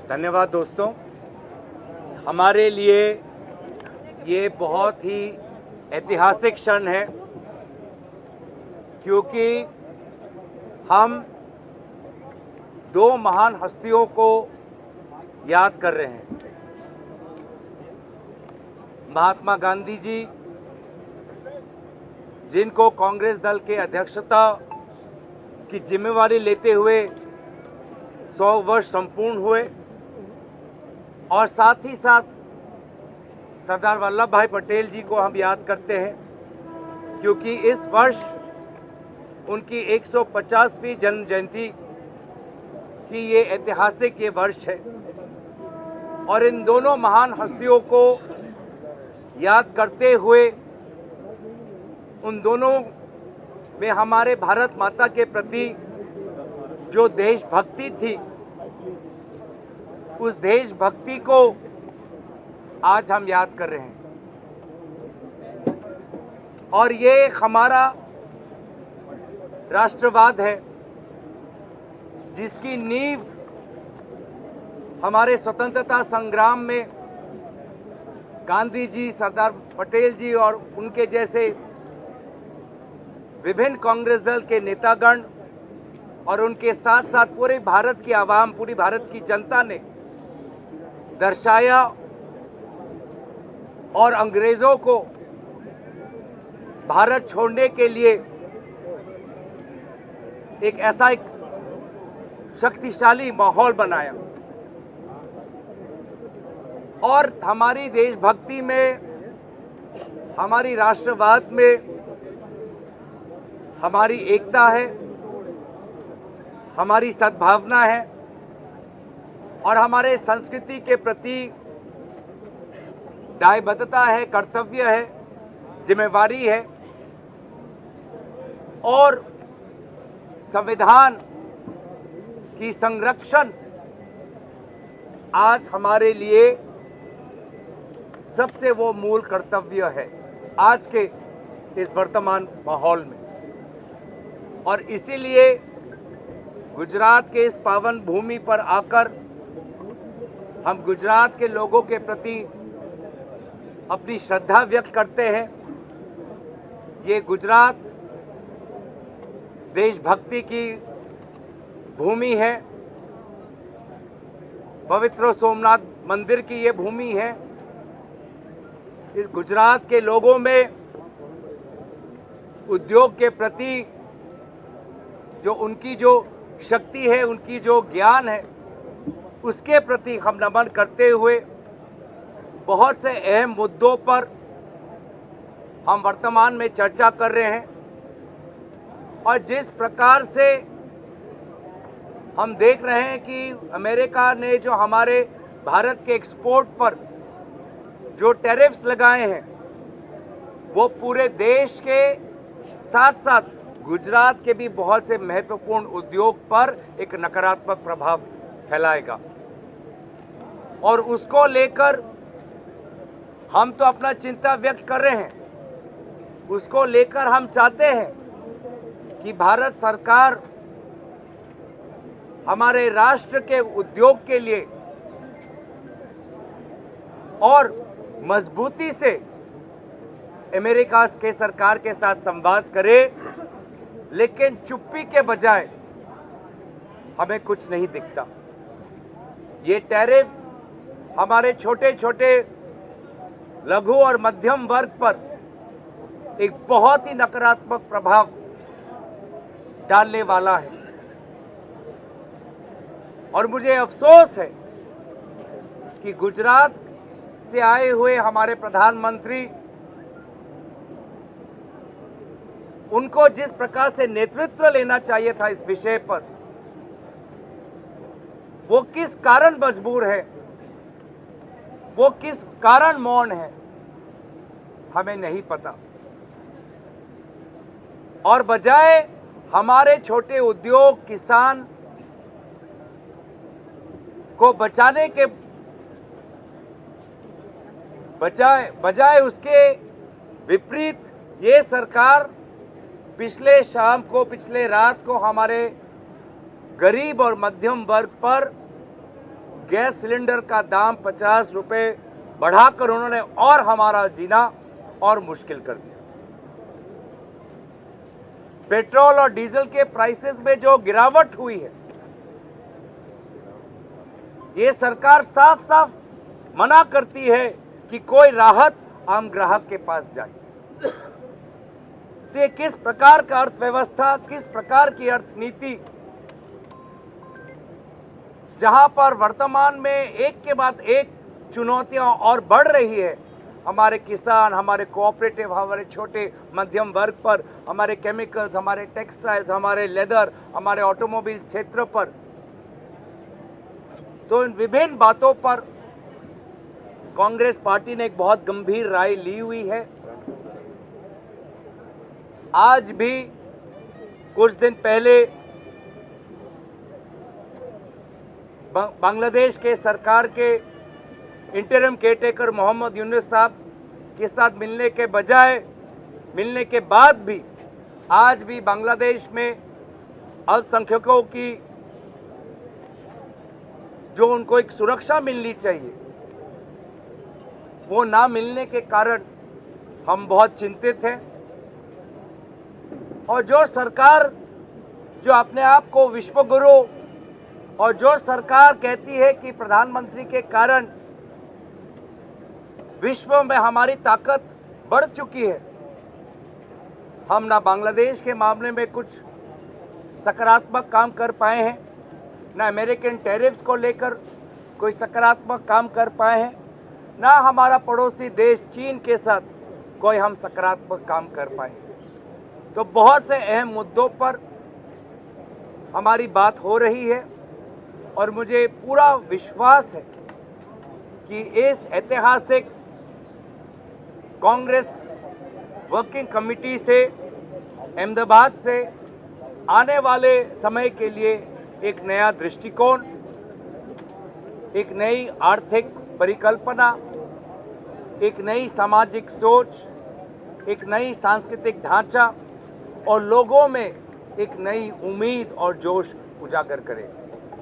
धन्यवाद दोस्तों। हमारे लिए ये बहुत ही ऐतिहासिक क्षण है, क्योंकि हम दो महान हस्तियों को याद कर रहे हैं। महात्मा गांधी जी, जिनको कांग्रेस दल के अध्यक्षता की जिम्मेवारी लेते हुए 100 वर्ष संपूर्ण हुए, और साथ ही साथ सरदार वल्लभ भाई पटेल जी को हम याद करते हैं, क्योंकि इस वर्ष उनकी 150वीं जन्म जयंती की ये ऐतिहासिक ये वर्ष है। और इन दोनों महान हस्तियों को याद करते हुए उन दोनों में हमारे भारत माता के प्रति जो देशभक्ति थी, उस देशभक्ति को आज हम याद कर रहे हैं। और ये हमारा राष्ट्रवाद है, जिसकी नींव हमारे स्वतंत्रता संग्राम में गांधी जी, सरदार पटेल जी और उनके जैसे विभिन्न कांग्रेस दल के नेतागण और उनके साथ साथ पूरे भारत की आवाम, पूरी भारत की जनता ने दर्शाया, और अंग्रेजों को भारत छोड़ने के लिए एक ऐसा एक शक्तिशाली माहौल बनाया। और हमारी देशभक्ति में, हमारी राष्ट्रवाद में हमारी एकता है, हमारी सद्भावना है, और हमारे संस्कृति के प्रति दायबद्धता है, कर्तव्य है, जिम्मेवारी है। और संविधान की संरक्षण आज हमारे लिए सबसे वो मूल कर्तव्य है आज के इस वर्तमान माहौल में। और इसीलिए गुजरात के इस पावन भूमि पर आकर हम गुजरात के लोगों के प्रति अपनी श्रद्धा व्यक्त करते हैं। ये गुजरात देशभक्ति की भूमि है, पवित्र सोमनाथ मंदिर की ये भूमि है। इस गुजरात के लोगों में उद्योग के प्रति जो उनकी जो शक्ति है, उनकी जो ज्ञान है, उसके प्रति हम नमन करते हुए बहुत से अहम मुद्दों पर हम वर्तमान में चर्चा कर रहे हैं। और जिस प्रकार से हम देख रहे हैं कि अमेरिका ने जो हमारे भारत के एक्सपोर्ट पर जो टैरिफ्स लगाए हैं, वो पूरे देश के साथ साथ गुजरात के भी बहुत से महत्वपूर्ण उद्योग पर एक नकारात्मक प्रभाव फैलाएगा। और उसको लेकर हम तो अपना चिंता व्यक्त कर रहे हैं। उसको लेकर हम चाहते हैं कि भारत सरकार हमारे राष्ट्र के उद्योग के लिए और मजबूती से अमेरिका के सरकार के साथ संवाद करे, लेकिन चुप्पी के बजाय हमें कुछ नहीं दिखता। ये टैरिफ्स हमारे छोटे छोटे लघु और मध्यम वर्ग पर एक बहुत ही नकारात्मक प्रभाव डालने वाला है। और मुझे अफसोस है कि गुजरात से आए हुए हमारे प्रधानमंत्री, उनको जिस प्रकार से नेतृत्व लेना चाहिए था इस विषय पर, वो किस कारण मजबूर है, वो किस कारण मौन है, हमें नहीं पता। और बजाय हमारे छोटे उद्योग, किसान को बचाने के बजाय उसके विपरीत ये सरकार पिछले रात को हमारे गरीब और मध्यम वर्ग पर गैस सिलेंडर का दाम 50 रुपए बढ़ाकर उन्होंने और हमारा जीना और मुश्किल कर दिया। पेट्रोल और डीजल के प्राइसेस में जो गिरावट हुई है, ये सरकार साफ साफ मना करती है कि कोई राहत आम ग्राहक के पास जाए। तो ये किस प्रकार का अर्थव्यवस्था, किस प्रकार की अर्थनीति, जहां पर वर्तमान में एक के बाद एक चुनौतियां और बढ़ रही है। हमारे किसान, हमारे कोऑपरेटिव, हमारे छोटे मध्यम वर्ग पर, हमारे केमिकल्स, हमारे टेक्सटाइल्स, हमारे लेदर, हमारे ऑटोमोबाइल क्षेत्र पर। तो इन विभिन्न बातों पर कांग्रेस पार्टी ने एक बहुत गंभीर राय ली हुई है। आज भी कुछ दिन पहले बांग्लादेश के सरकार के इंटरिम केयरटेकर मोहम्मद यूनुस साहब के साथ मिलने के बाद भी आज भी बांग्लादेश में अल्पसंख्यकों की जो उनको एक सुरक्षा मिलनी चाहिए, वो ना मिलने के कारण हम बहुत चिंतित हैं। और जो सरकार जो अपने आप को विश्वगुरु और जो सरकार कहती है कि प्रधानमंत्री के कारण विश्व में हमारी ताकत बढ़ चुकी है, हम ना बांग्लादेश के मामले में कुछ सकारात्मक काम कर पाए हैं, ना अमेरिकन टैरिफ्स को लेकर कोई सकारात्मक काम कर पाए हैं, ना हमारा पड़ोसी देश चीन के साथ कोई हम सकारात्मक काम कर पाए। तो बहुत से अहम मुद्दों पर हमारी बात हो रही है और मुझे पूरा विश्वास है कि इस ऐतिहासिक कांग्रेस वर्किंग कमेटी से अहमदाबाद से आने वाले समय के लिए एक नया दृष्टिकोण, एक नई आर्थिक परिकल्पना, एक नई सामाजिक सोच, एक नई सांस्कृतिक ढांचा और लोगों में एक नई उम्मीद और जोश उजागर करे।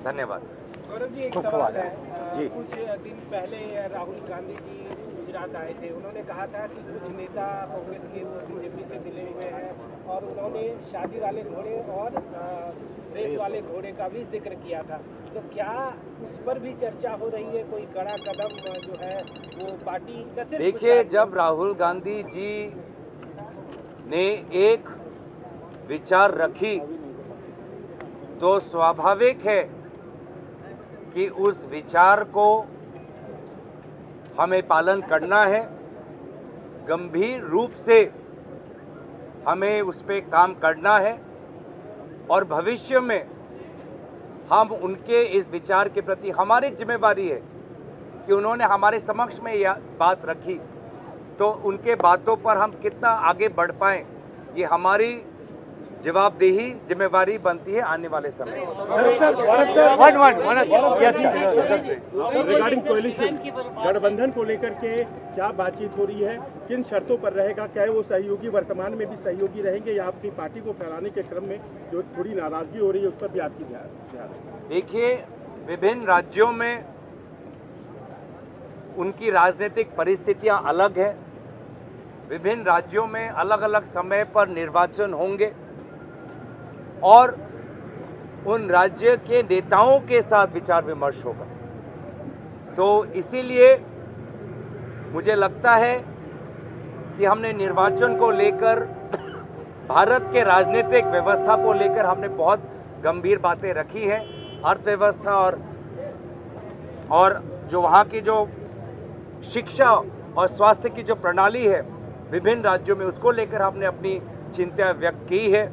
धन्यवाद। गौरव जी, एक सवाल है जी। कुछ दिन पहले राहुल गांधी जी गुजरात आए थे। उन्होंने कहा था कि कुछ नेता कांग्रेस के वो बीजेपी से मिले हुए हैं और उन्होंने शादी वाले घोड़े और रेस वाले घोड़े का भी जिक्र किया था। तो क्या उस पर भी चर्चा हो रही है? कोई कड़ा कदम जो है वो पार्टी कैसे? देखिए, जब राहुल गांधी जी ने एक विचार रखी तो स्वाभाविक है कि उस विचार को हमें पालन करना है, गंभीर रूप से हमें उस पर काम करना है और भविष्य में हम उनके इस विचार के प्रति, हमारी जिम्मेवारी है कि उन्होंने हमारे समक्ष में यह बात रखी तो उनके बातों पर हम कितना आगे बढ़ पाएं, ये हमारी जवाबदेही जिम्मेवारी बनती है आने वाले समय। रिगार्डिंग कोएलिशन, गठबंधन को लेकर के क्या बातचीत हो रही है? किन शर्तों पर रहेगा? क्या वो सहयोगी वर्तमान में भी सहयोगी रहेंगे या अपनी पार्टी को फैलाने के क्रम में जो थोड़ी नाराजगी हो रही है उस पर भी आपकी ध्यान? देखिए, विभिन्न राज्यों में उनकी राजनीतिक परिस्थितियां अलग है। विभिन्न राज्यों में अलग अलग समय पर निर्वाचन होंगे और उन राज्य के नेताओं के साथ विचार विमर्श होगा। तो इसीलिए मुझे लगता है कि हमने निर्वाचन को लेकर, भारत के राजनीतिक व्यवस्था को लेकर हमने बहुत गंभीर बातें रखी हैं। अर्थव्यवस्था और जो वहाँ की जो शिक्षा और स्वास्थ्य की जो प्रणाली है विभिन्न राज्यों में, उसको लेकर हमने अपनी चिंता व्यक्त की है।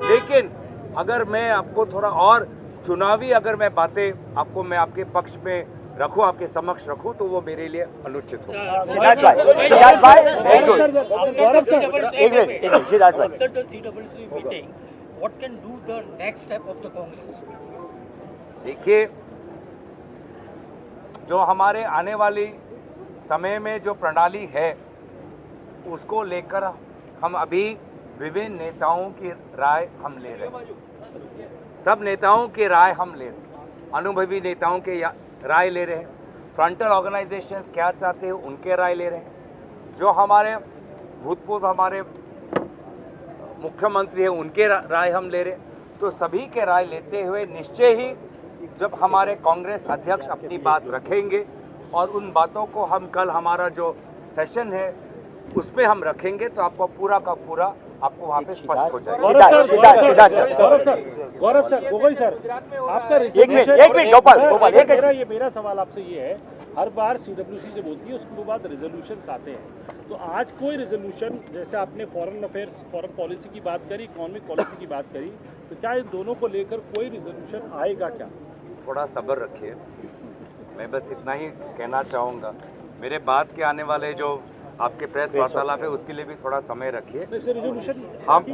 लेकिन अगर मैं आपको थोड़ा और चुनावी अगर मैं बातें आपको मैं आपके पक्ष में रखूं, आपके समक्ष रखूं, तो वो मेरे लिए अनुचित हो। देखिए, जो हमारे आने वाली समय में जो प्रणाली है उसको लेकर हम अभी विभिन्न नेताओं की राय हम ले रहे हैं। सब नेताओं की राय हम ले रहे हैं, अनुभवी नेताओं के राय ले रहे हैं, फ्रंटल ऑर्गेनाइजेशंस क्या चाहते हैं उनके राय ले रहे हैं, जो हमारे भूतपूर्व हमारे मुख्यमंत्री हैं उनके राय हम ले रहे हैं। तो सभी के राय लेते हुए निश्चय ही जब हमारे कांग्रेस अध्यक्ष अपनी बात रखेंगे और उन बातों को हम कल हमारा जो सेशन है उसमें हम रखेंगे तो आपको पूरा का पूरा आपको वहाँ पे स्पष्ट हो जाएगा। गौरव सर, गोगोई सर, आपका एक मिनट गोपाल ये मेरा सवाल आपसे ये है, हर बार सीडब्ल्यूसी जब होती है उसके बाद रेजोल्यूशन आते हैं, तो आज कोई रेजोल्यूशन, जैसे आपने फॉरेन अफेयर्स फॉरेन पॉलिसी की बात करी, इकोनॉमिक पॉलिसी की बात करी, तो क्या इन दोनों को लेकर कोई रेजोल्यूशन आएगा क्या? थोड़ा सब्र रखिए, मैं बस इतना ही कहना चाहूँगा। मेरे बाद के आने वाले जो आपके प्रेस वार्तालाप है उसके लिए भी थोड़ा समय रखिए। हम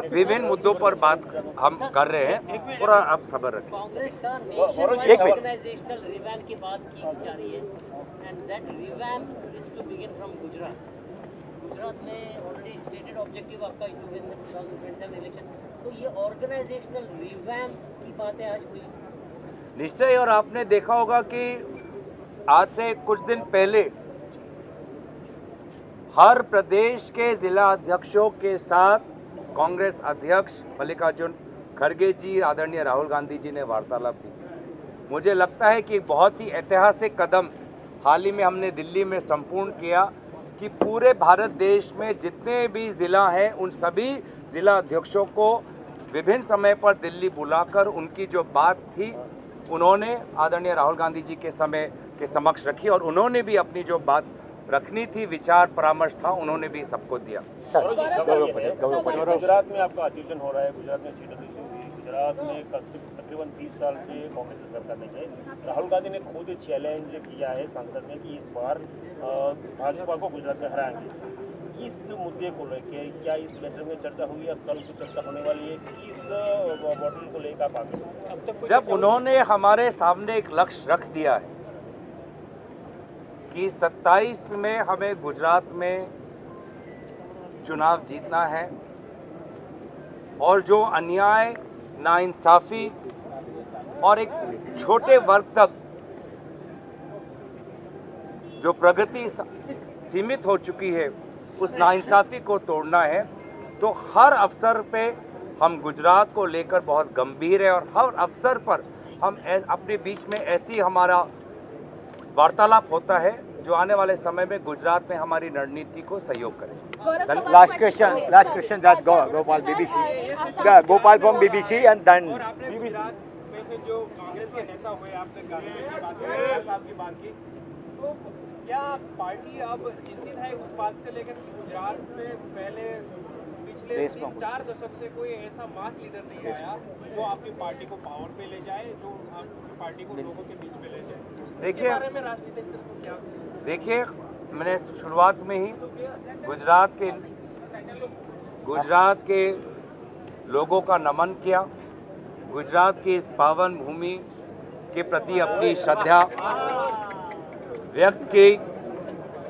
विभिन्न मुद्दों पर बात हम कर रहे हैं, पूरा आप सब्र रखिए। कांग्रेस का नेशनवाइड ऑर्गेनाइजेशनल रिवैम्प की बात की जा रही है and that revamp is to begin from Gujarat. Gujarat में ऑलरेडी स्टेटेड ऑब्जेक्टिव आपका टू विन द 2027 इलेक्शन, तो ये ऑर्गेनाइजेशनल रिवैम्प की बात है आज हुई निश्चय। और आपने देखा होगा कि आज से कुछ दिन पहले हर प्रदेश के जिला अध्यक्षों के साथ कांग्रेस अध्यक्ष मल्लिकार्जुन खड़गे जी, आदरणीय राहुल गांधी जी ने वार्तालाप की। मुझे लगता है कि बहुत ही ऐतिहासिक कदम हाल ही में हमने दिल्ली में संपूर्ण किया कि पूरे भारत देश में जितने भी ज़िला हैं उन सभी ज़िला अध्यक्षों को विभिन्न समय पर दिल्ली बुलाकर उनकी जो बात थी उन्होंने आदरणीय राहुल गांधी जी के समय के समक्ष रखी और उन्होंने भी अपनी जो बात रखनी थी, विचार परामर्श था, उन्होंने भी सबको दिया। गुजरात में आपका अधिवेशन हो रहा है, गुजरात में सीडब्ल्यूसी, गुजरात में तकरीबन 30 साल से कांग्रेस की सरकार नहीं है। राहुल गांधी ने खुद चैलेंज किया है संसद में कि इस बार भाजपा को गुजरात में हराएंगे। इस मुद्दे को लेकर क्या इस बैठक में चर्चा हुई या कल को चर्चा होने वाली है? किस मॉडल को लेकर आप जब उन्होंने हमारे सामने एक लक्ष्य रख दिया है कि 27 में हमें गुजरात में चुनाव जीतना है और जो अन्याय, नाइंसाफ़ी और एक छोटे वर्ग तक जो प्रगति सीमित हो चुकी है उस नाइंसाफ़ी को तोड़ना है, तो हर अवसर पे हम गुजरात को लेकर बहुत गंभीर है और हर अवसर पर हम अपने बीच में ऐसी हमारा वार्तालाप होता है जो आने वाले समय में गुजरात में हमारी रणनीति को सहयोग करे। Last question that Gopal BBC, Gopal from BBC and then BBC में से जो कांग्रेस के नेता हुए, आपने गांधी की बात की, सरदार साहब की बात की, तो क्या पार्टी अब चिंतित है उस बात से लेकर कि गुजरात में पहले पिछले 3-4 दशक से कोई ऐसा मास लीडर नहीं आया जो आपकी पार्टी को पावर पे ले जाए, जो आपकी पार्टी को लोगों के बीच में ले जाए? देखिए, बारे में राजनीतिक क्या? देखिए, मैंने शुरुआत में ही गुजरात के लोगों का नमन किया, गुजरात की इस पावन भूमि के प्रति अपनी श्रद्धा व्यक्त की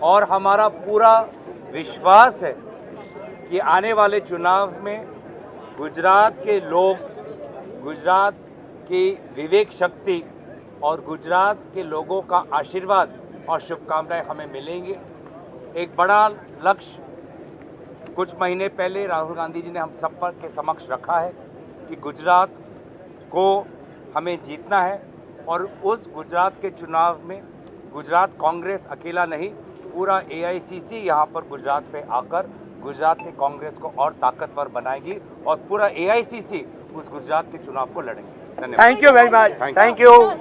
और हमारा पूरा विश्वास है कि आने वाले चुनाव में गुजरात के लोग, गुजरात की विवेक शक्ति और गुजरात के लोगों का आशीर्वाद और शुभकामनाएं हमें मिलेंगी। एक बड़ा लक्ष्य कुछ महीने पहले राहुल गांधी जी ने हम सब पर के समक्ष रखा है कि गुजरात को हमें जीतना है और उस गुजरात के चुनाव में गुजरात कांग्रेस अकेला नहीं, पूरा AICC यहाँ पर गुजरात पे आकर गुजरात के कांग्रेस को और ताकतवर बनाएगी और पूरा AICC उस गुजरात के चुनाव को लड़ेंगे। धन्यवाद। Thank you very much. Thank you.